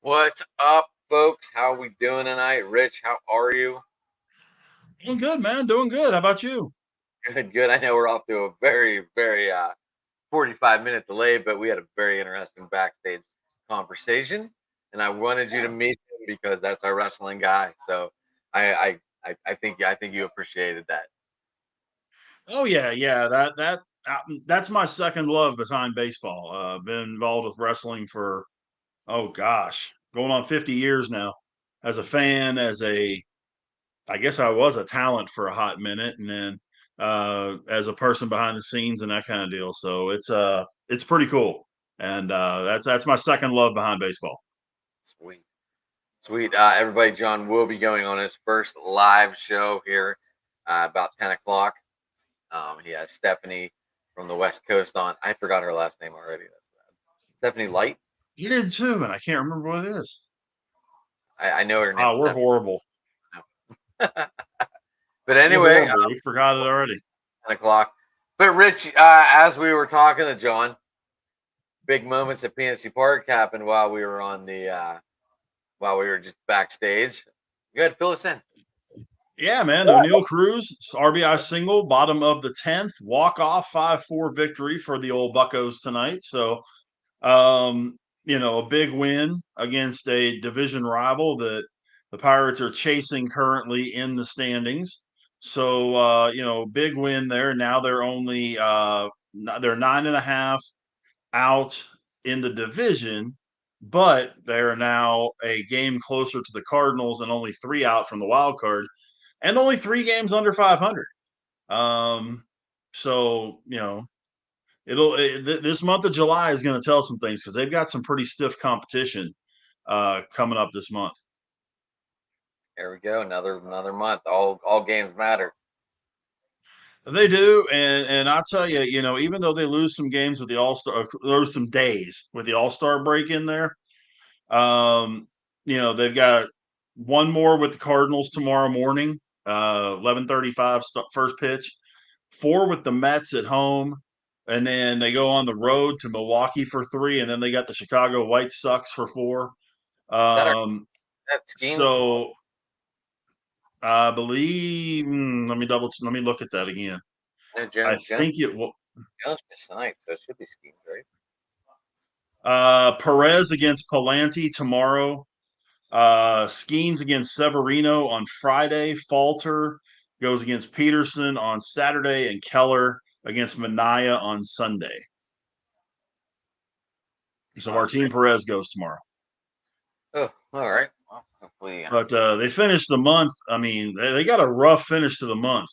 What's up, folks? How we doing tonight? Rich, how are you? Doing good, man. Doing good. How about you? Good, good. I know we're off to a very 45-minute delay, but we had a very interesting backstage conversation, and I wanted you to Yeah. meet him because that's our wrestling guy. So I think you appreciated that. Oh yeah, yeah. That's my second love behind baseball. Been involved with wrestling for oh gosh, going on 50 years now. As a fan, I guess I was a talent for a hot minute, and then as a person behind the scenes and that kind of deal. So it's pretty cool, and that's my second love behind baseball. Sweet, sweet. Everybody, John will be going on his first live show here about 10 o'clock. He has Stephanie from the West Coast on. I forgot her last name already. Stephanie Light. You did too, and I can't remember what it is. I know her name. Ah, we're horrible. But We're anyway, horrible. We forgot it already. 10 o'clock. But Rich, as we were talking to John, big moments at PNC Park happened while we were just backstage. Go ahead, fill us in. Yeah, man. O'Neal Cruz, RBI single, bottom of the 10th, walk off 5-4 victory for the old Buccos tonight. So, a big win against a division rival that the Pirates are chasing currently in the standings. So, big win there. Now they're 9.5 out in the division, but they're now a game closer to the Cardinals and only 3 out from the wild card and only 3 games under 500. So this month of July is going to tell some things because they've got some pretty stiff competition coming up this month. There we go. Another month. All games matter. They do, and I'll tell you, even though they lose some games with the All Star, lose some days with the All Star break in there. They've got one more with the Cardinals tomorrow morning, 11:35 first pitch. 4 with the Mets at home, and then they go on the road to Milwaukee for 3, and then they got the Chicago White Sox for 4. Is that our Um, that schemes? so I believe. Let me look at that again. No, I Jones think it will. missed tonight, so it should be schemes, right? Perez against Palante tomorrow. Skeens against Severino on Friday. Falter goes against Peterson on Saturday, and Keller against Mania on Sunday. So Martin Perez goes tomorrow. Oh, all right. Well, hopefully, But they finished the month. I mean, they got a rough finish to the month.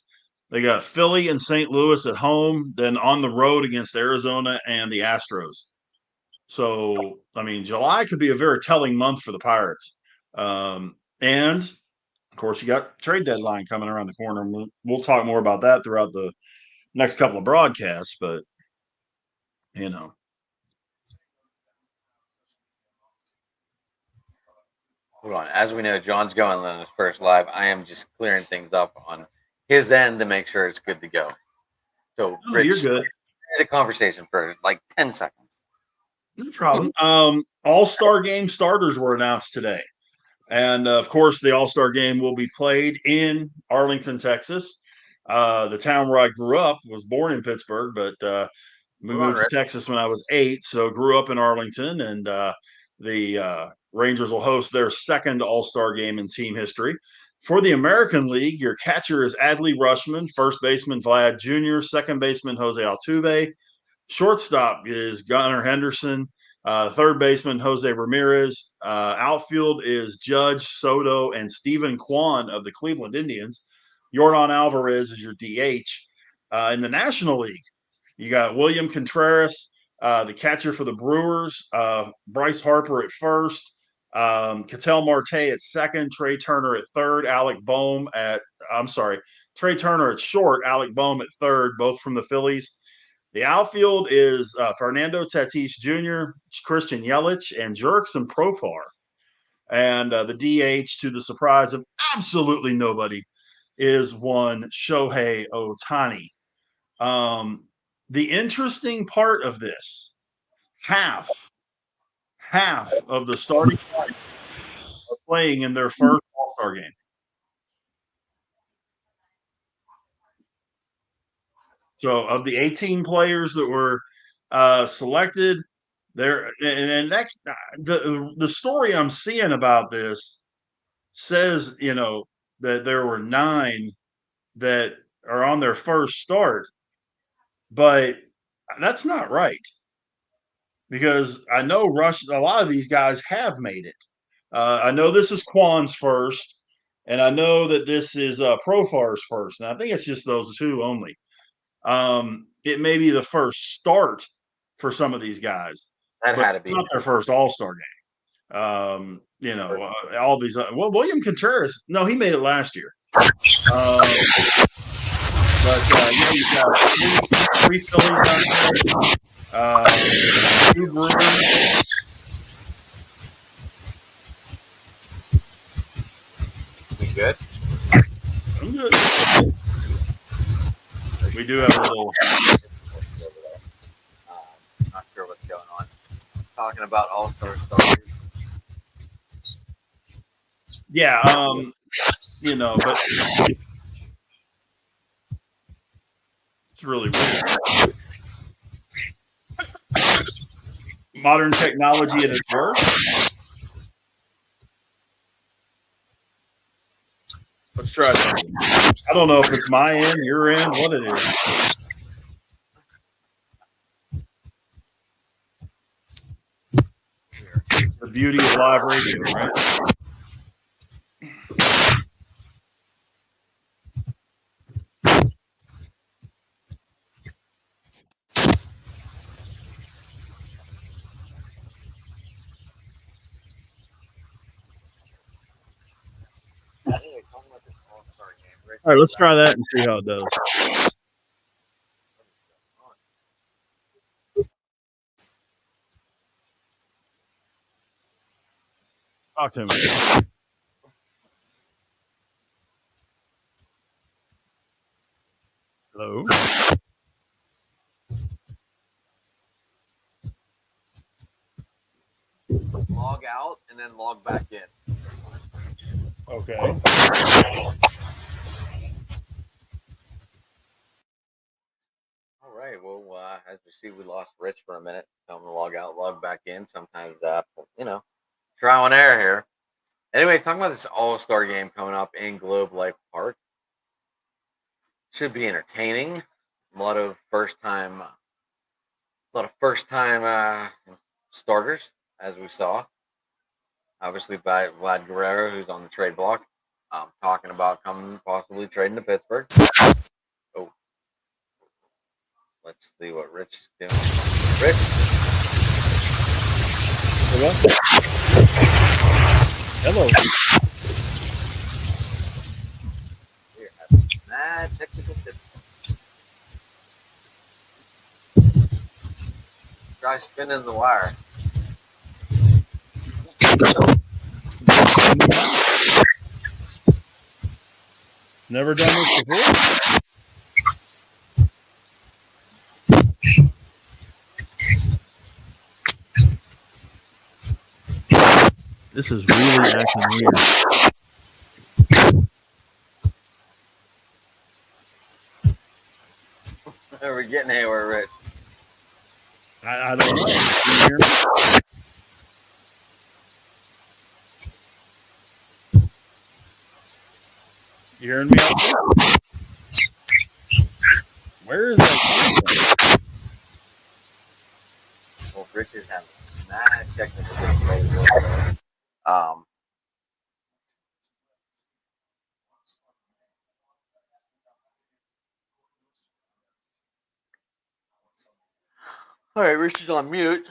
They got Philly and St. Louis at home, then on the road against Arizona and the Astros. So, I mean, July could be a very telling month for the Pirates. And of course, you got trade deadline coming around the corner. We'll talk more about that throughout the next couple of broadcasts. But you know, hold on. As we know, John's going on his first live. I am just clearing things up on his end to make sure it's good to go. So, no, you're Rich, good. the conversation for like 10 seconds. No problem. All-Star game starters were announced today. And of course, the All Star game will be played in Arlington, Texas. The town where I grew up, was born in Pittsburgh, but we Hold on, moved to Rich. Texas when I was 8. So grew up in Arlington, and the Rangers will host their second All Star game in team history. For the American League, your catcher is Adley Rushman, first baseman Vlad Jr., second baseman Jose Altuve, shortstop is Gunnar Henderson, third baseman Jose Ramirez. Outfield is Judge Soto and Stephen Kwan of the Cleveland Indians. Jordan Alvarez is your DH. In the National League, you got William Contreras, the catcher for the Brewers, Bryce Harper at first, Ketel Marte at second, Trey Turner at third, Trey Turner at short, Alec Boehm at third, both from the Phillies. The outfield is Fernando Tatis Jr., Christian Yelich, and Jurickson Profar. And the DH, to the surprise of absolutely nobody, is one Shohei Ohtani. Um, the interesting part of this, half of the starting playing in their first All-Star game. So of the 18 players that were selected, there and that's the story I'm seeing about this says, that there were 9 that are on their first start, but that's not right because I know a lot of these guys have made it. I know this is Quan's first, and I know that this is Profar's first, and I think it's just those 2 only. It may be the first start for some of these guys, That but had to be not their first All-Star game. All these. Well, William Contreras, no, he made it last year. You've got 3 Phillies out there, 2 Brewers. We good? I'm good. We do have a little. Not sure what's going on. Talking about All-Star starters. Yeah, but it's really weird. Modern technology at its worst. Let's try that. I don't know if it's my end, your end, what it is. The beauty of live radio, right? All right, let's try that and see how it does. Talk to me. Hello. Log out and then log back in. Okay. All right. Well, as we see, we lost Rich for a minute. Tell him to log out, log back in. Sometimes, trial and error here. Anyway, talking about this All-Star game coming up in Globe Life Park. Should be entertaining. A lot of first-time starters, as we saw. Obviously, by Vlad Guerrero, who's on the trade block, talking about possibly trading to Pittsburgh. Oh, let's see what Rich is doing. Rich, hello. We're having mad technical difficulties. Try spinning the wire. Never done this before. This is really acting weird. Are we getting anywhere, Rich? I don't know. Can you hear me? You hearing me out there? Where is that? Well, Rich is having mad technical difficulties. All right, Rich is on mute.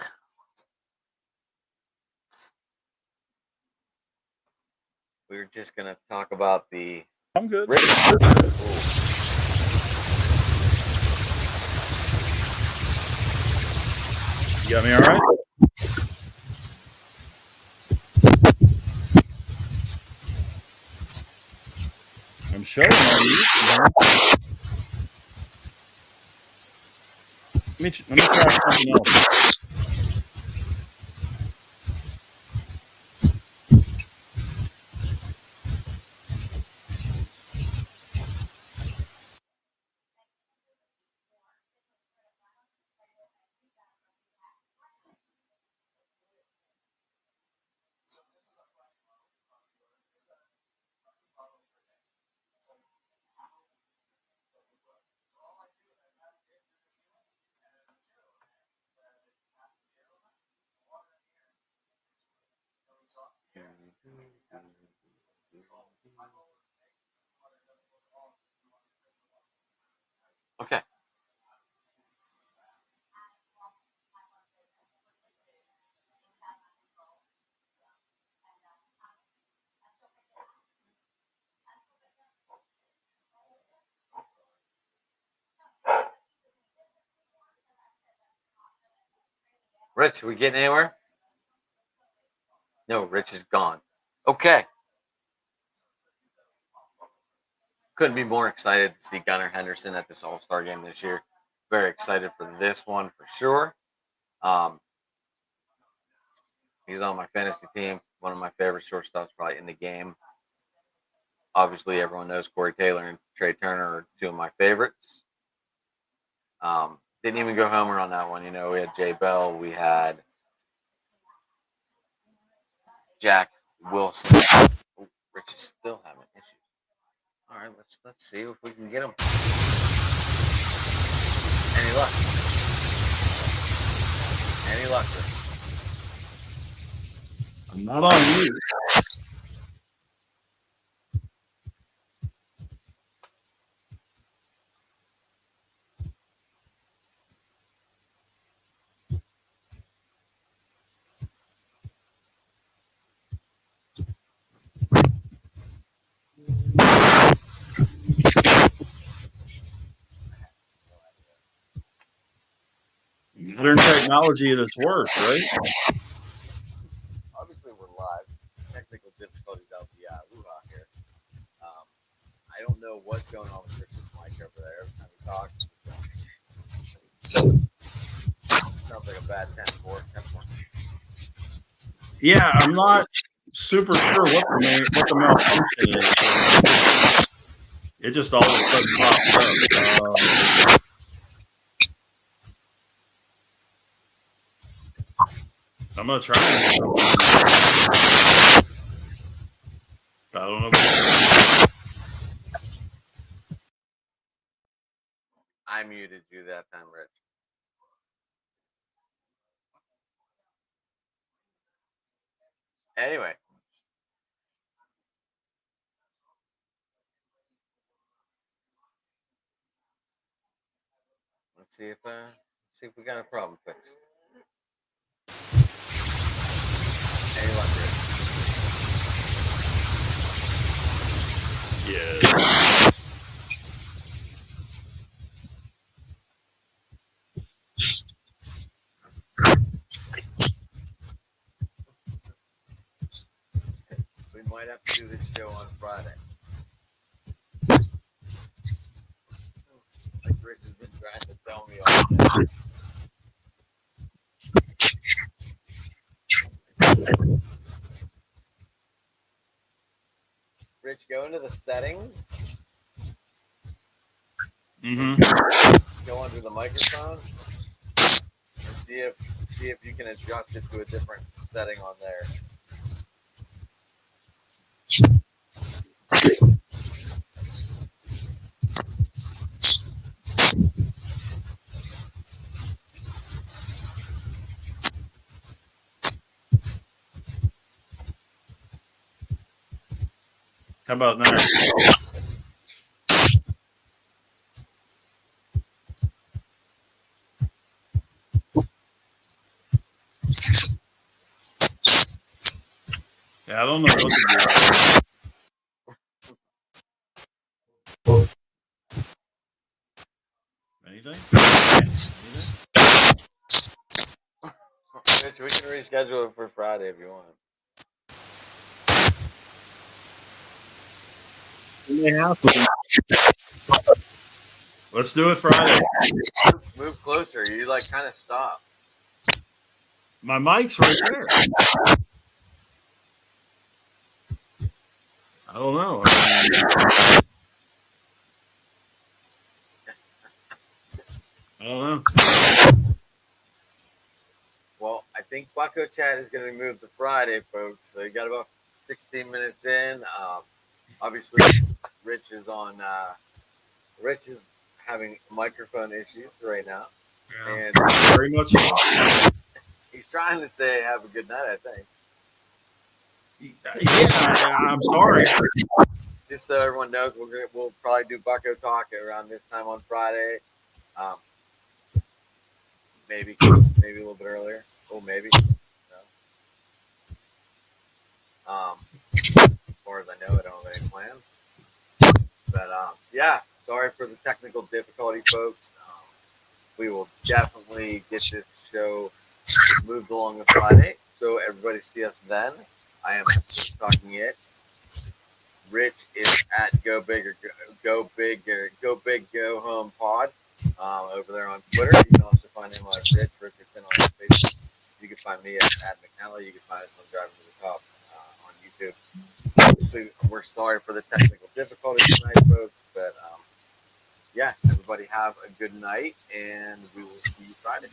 We're just gonna talk about the. I'm good. Rich. You got me all right? I'm showing you. Let me try something else. Okay. Rich, we getting anywhere? No, Rich is gone. Okay. Couldn't be more excited to see Gunnar Henderson at this All-Star game this year. Very excited for this one for sure. He's on my fantasy team. One of my favorite shortstops probably in the game. Obviously, everyone knows Corey Taylor and Trey Turner are two of my favorites. Didn't even go homer on that one. You know, we had Jay Bell. We had Jack Wilson. Oh, Rich is still having issues. All right, let's see if we can get him. Any luck? Any luck? I'm not on mute. Modern technology at its worst, right? Obviously, we're live. Technical difficulties out the hoo-ha here. I don't know what's going on with Rich's mic over there. Every time he talks, sounds like a bad 10-4. Yeah, I'm not super sure what the malfunction is. It just all of a sudden popped up. I'm gonna try. I don't know. I muted you that time, Rich. Anyway. Let's see if we got a problem fixed. Any luck, Rich? Yeah. We might have to do this show on Friday. Like Rich has been trying to tell me all day. Rich, go into the settings. Go under the microphone and see if you can adjust it to a different setting on there. How about now? Yeah, I don't know what to do. Anything? Rich, we can reschedule it for Friday if you want. Let's do it Friday. Move closer. You like kind of stop. My mic's right there. I don't know. I don't know. Well, I think Bucco Chat is going to be moved to Friday, folks. So you got about 16 minutes in. Obviously, Rich is on. Rich is having microphone issues right now, and very much so. He's trying to say "Have a good night." I think. Yeah, I'm sorry. Just so everyone knows, we'll probably do Bucko talk around this time on Friday. Um, maybe a little bit earlier. Oh, maybe. No. As far as I know, I don't have any plans. But yeah, sorry for the technical difficulty, folks. We will definitely get this show moved along on Friday, so everybody see us then. I am talking it. Rich is at Go Big or Go Big or Go Big Go Home Pod over there on Twitter. You can also find him on Rich Richardson on Facebook. You can find me at McNally. You can find us on Driving to the Top on YouTube. So we're sorry for the technical difficulties tonight, folks, but yeah, everybody have a good night, and we will see you Friday.